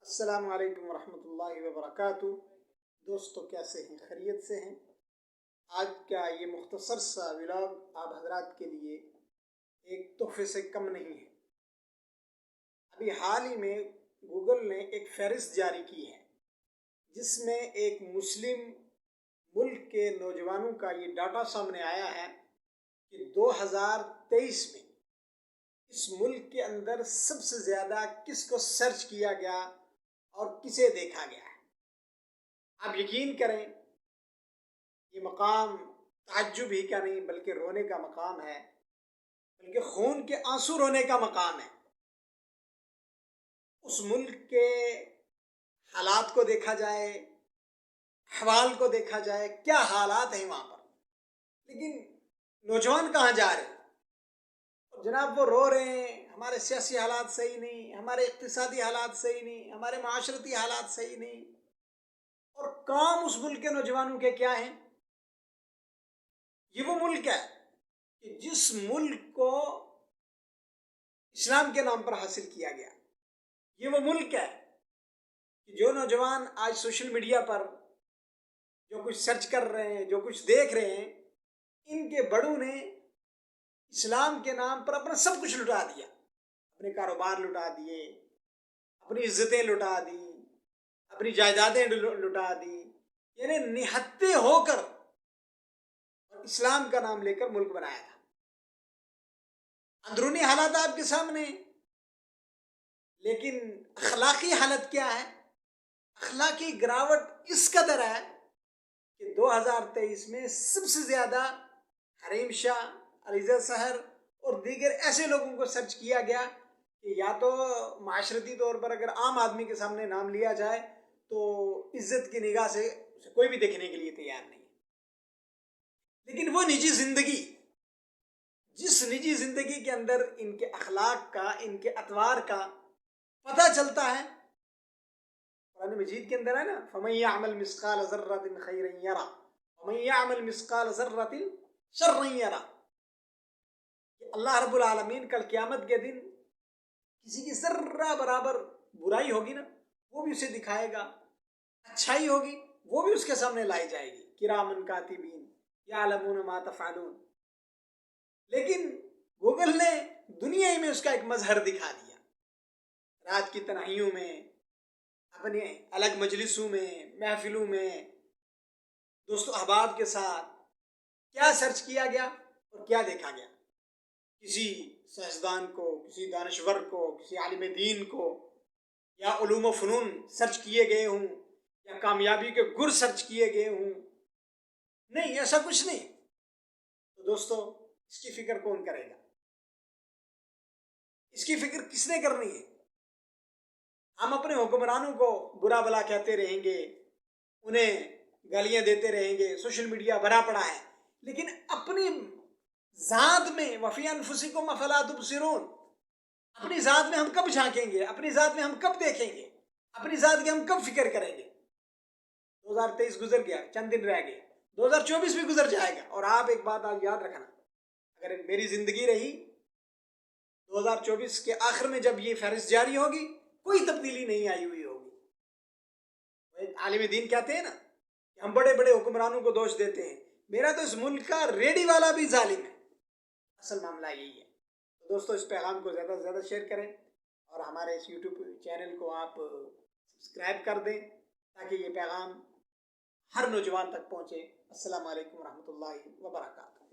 السلام علیکم ورحمۃ اللہ وبرکاتہ۔ دوستو کیسے ہیں؟ خیریت سے ہیں؟ آج کا یہ مختصر سا ولاگ آپ حضرات کے لیے ایک تحفے سے کم نہیں ہے۔ ابھی حال ہی میں گوگل نے ایک فہرست جاری کی ہے جس میں ایک مسلم ملک کے نوجوانوں کا یہ ڈاٹا سامنے آیا ہے کہ 2023 میں اس ملک کے اندر سب سے زیادہ کس کو سرچ کیا گیا اور کسے دیکھا گیا ہے۔ آپ یقین کریں، یہ مقام تعجب ہی کا نہیں بلکہ رونے کا مقام ہے، بلکہ خون کے آنسو رونے کا مقام ہے۔ اس ملک کے حالات کو دیکھا جائے، احوال کو دیکھا جائے، کیا حالات ہیں وہاں پر، لیکن نوجوان کہاں جا رہے ہیں؟ جناب وہ رو رہے ہیں، ہمارے سیاسی حالات صحیح نہیں، ہمارے اقتصادی حالات صحیح نہیں، ہمارے معاشرتی حالات صحیح نہیں، اور کام اس ملک کے نوجوانوں کے کیا ہیں؟ یہ وہ ملک ہے کہ جس ملک کو اسلام کے نام پر حاصل کیا گیا۔ یہ وہ ملک ہے کہ جو نوجوان آج سوشل میڈیا پر جو کچھ سرچ کر رہے ہیں، جو کچھ دیکھ رہے ہیں، ان کے بڑوں نے اسلام کے نام پر اپنا سب کچھ لٹا دیا، اپنے کاروبار لٹا دیے، اپنی عزتیں لٹا دی، اپنی جائیدادیں لٹا دی، یعنی نہتے ہو کر اور اسلام کا نام لے کر ملک بنایا تھا۔ اندرونی حالات آپ کے سامنے، لیکن اخلاقی حالت کیا ہے؟ اخلاقی گراوٹ اس قدر ہے کہ 2023 میں سب سے زیادہ حریم شاہ، علیزہ سحر اور دیگر ایسے لوگوں کو سرچ کیا گیا کہ یا تو معاشرتی طور پر اگر عام آدمی کے سامنے نام لیا جائے تو عزت کی نگاہ سے اسے کوئی بھی دیکھنے کے لیے تیار نہیں، لیکن وہ نجی زندگی، جس نجی زندگی کے اندر ان کے اخلاق کا، ان کے اطوار کا پتہ چلتا ہے، قرآن مجید کے اندر ہے نا، فَمَن يَعْمَلْ مِثْقَالَ ذَرَّةٍ خَيْرًا يَرَهُ وَمَن يَعْمَلْ مِثْقَالَ ذَرَّةٍ شَرًّا يَرَهُ۔ کہ اللہ رب العالمین کل قیامت کے دن کسی کی ذرہ برابر برائی ہوگی نا، وہ بھی اسے دکھائے گا، اچھائی ہوگی وہ بھی اس کے سامنے لائی جائے گی، کِرَامًا کاتبین یعلمون ما تفعلون۔ لیکن گوگل نے دنیا ہی میں اس کا ایک مظہر دکھا دیا۔ رات کی تنہائیوں میں، اپنے الگ مجلسوں میں، محفلوں میں، دوست و احباب کے ساتھ کیا سرچ کیا گیا اور کیا دیکھا گیا؟ کسی سائنسدان کو، کسی دانشور کو، کسی عالم دین کو، یا علوم و فنون سرچ کیے گئے ہوں، یا کامیابی کے گر سرچ کیے گئے ہوں؟ نہیں، ایسا کچھ نہیں۔ تو دوستو اس کی فکر کون کرے گا؟ اس کی فکر کس نے کرنی ہے؟ ہم اپنے حکمرانوں کو برا بلا کہتے رہیں گے، انہیں گالیاں دیتے رہیں گے، سوشل میڈیا بھرا پڑا ہے، لیکن اپنی ذات میں وَفِي أَنفُسِكُمْ أَفَلَا تُبْصِرُونَ، اپنی ذات میں ہم کب جھانکیں گے؟ اپنی ذات میں ہم کب دیکھیں گے؟ اپنی ذات کی ہم کب فکر کریں گے؟ 2023 گزر گیا، چند دن رہ گئے، 2024 بھی گزر جائے گا، اور آپ ایک بات آج یاد رکھنا، اگر میری زندگی رہی 2024 کے آخر میں جب یہ فہرست جاری ہوگی کوئی تبدیلی نہیں آئی ہوئی ہوگی۔ عالم دین کہتے ہیں نا کہ ہم بڑے بڑے حکمرانوں کو دوش دیتے ہیں، میرا تو اس ملک کا ریڈی والا بھی ظالم ہے۔ اصل معاملہ یہی ہے۔ تو دوستو اس پیغام کو زیادہ سے زیادہ شیئر کریں اور ہمارے اس یوٹیوب چینل کو آپ سبسکرائب کر دیں تاکہ یہ پیغام ہر نوجوان تک پہنچے۔ السلام علیکم ورحمۃ اللہ وبرکاتہ۔